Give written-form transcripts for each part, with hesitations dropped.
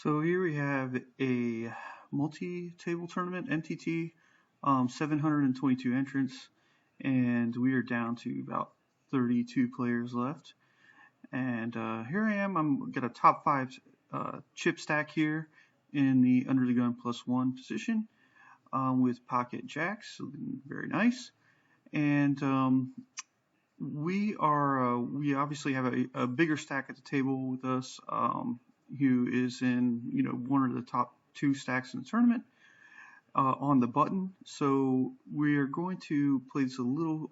So here we have a multi-table tournament, MTT, 722 entrants, and we are down to about 32 players left. And here I am. I'm got a top five chip stack here in the under the gun +1 position with pocket jacks, so very nice. And we obviously have a bigger stack at the table with us. Who is in one of the top two stacks in the tournament on the button. So we are going to play this a little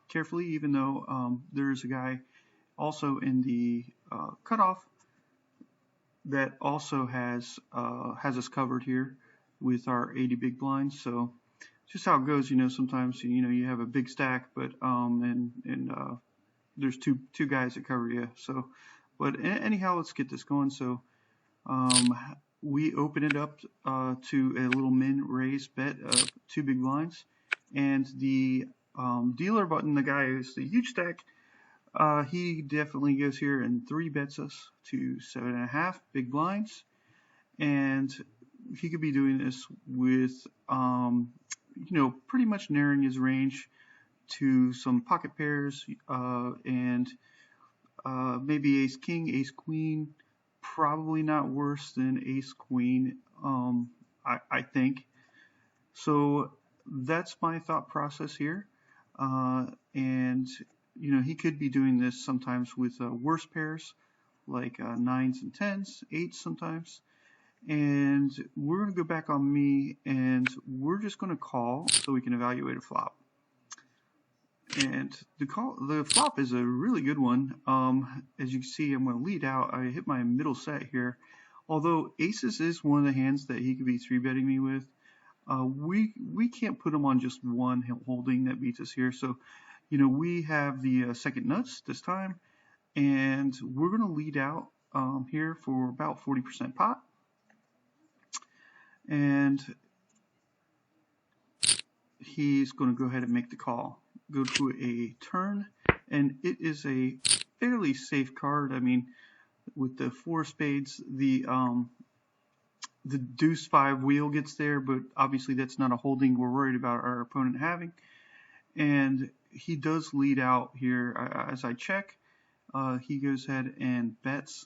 carefully, even though there's a guy also in the cutoff that also has us covered here with our 80 big blinds. So just how it goes, sometimes you have a big stack, but there's two guys that cover you. So, but anyhow, let's get this going. So we open it up to a little min raise bet of 2 big blinds, and the dealer button, the guy who's the huge stack, he definitely goes here and 3 bets us to 7.5 big blinds, and he could be doing this with pretty much narrowing his range to some pocket pairs and maybe ace king, ace queen. Probably not worse than ace queen, I think. So that's my thought process here. And he could be doing this sometimes with worse pairs like 9s and 10s, 8s sometimes. And we're going to go back on me, and we're just going to call so we can evaluate a flop. And the flop is a really good one. As you can see, I'm going to lead out. I hit my middle set here. Although aces is one of the hands that he could be 3-betting me with, we can't put him on just one holding that beats us here. So, we have the second nuts this time, and we're going to lead out here for about 40% pot. And he's going to go ahead and make the call. Go to a turn, and it is a fairly safe card. I mean, with the 4 spades, the deuce 5 wheel gets there, but obviously that's not a holding we're worried about our opponent having. And he does lead out here. As I check, he goes ahead and bets.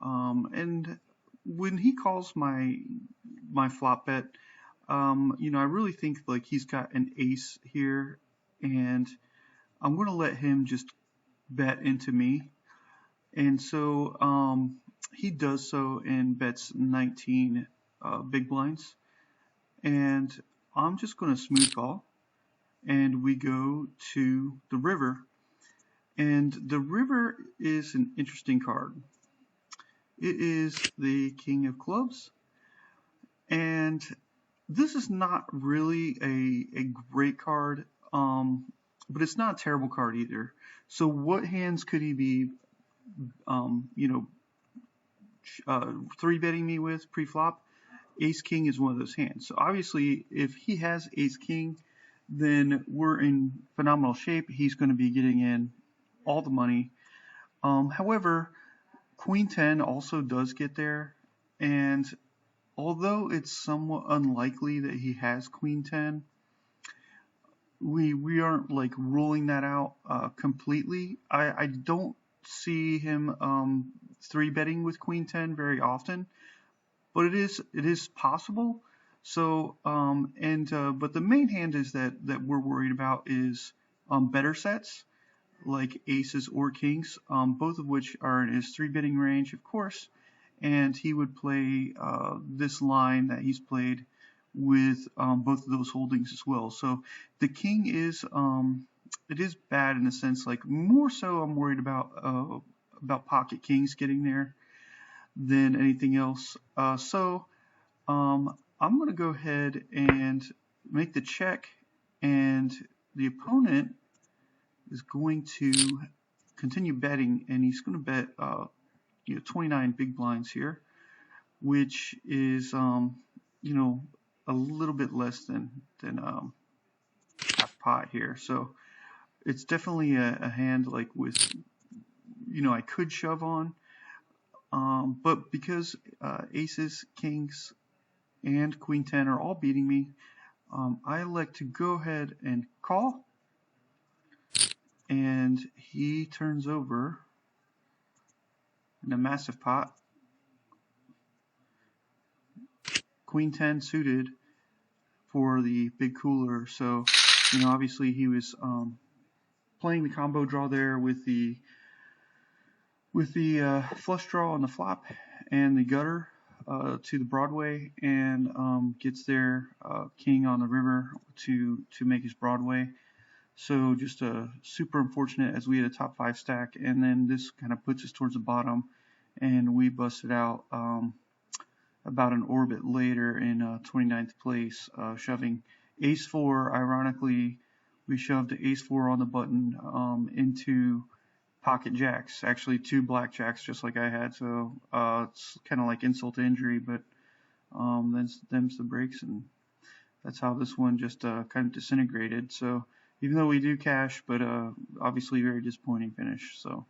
And when he calls my flop bet, I really think like he's got an ace here, and I'm going to let him just bet into me. And so he does so and bets 19 big blinds. And I'm just going to smooth call. And we go to the river. And the river is an interesting card. It is the king of clubs. And this is not really a great card, but it's not a terrible card either. So what hands could he be, 3-betting me with pre-flop? Ace king is one of those hands. So obviously, if he has ace king, then we're in phenomenal shape. He's going to be getting in all the money. However, queen 10 also does get there, and although it's somewhat unlikely that he has queen 10, we aren't like ruling that out completely. I don't see him 3-betting with queen 10 very often, but it is possible. So but the main hand is that we're worried about is better sets like aces or kings, both of which are in his 3-betting range, of course. And he would play this line that he's played with both of those holdings as well. So the king is it is bad in the sense, like, more so I'm worried about pocket kings getting there than anything else. So I'm going to go ahead and make the check, and the opponent is going to continue betting, and he's going to bet 29 big blinds here, which is a little bit less than half pot here. So it's definitely a hand like with I could shove on, But because aces, kings, and queen 10 are all beating me, I elect to go ahead and call, and he turns over in a massive pot queen 10 suited for the big cooler. So, obviously he was playing the combo draw there with the flush draw on the flop and the gutter to the Broadway, and gets their king on the river to make his Broadway. So just super unfortunate, as we had a top 5 stack, and then this kind of puts us towards the bottom, and we busted out about an orbit later in 29th place, shoving ace 4. Ironically, we shoved ace 4 on the button into pocket jacks, actually 2 blackjacks just like I had, so it's kind of like insult to injury, but them's the breaks, and that's how this one just kind of disintegrated. So even though we do cash, but obviously very disappointing finish. So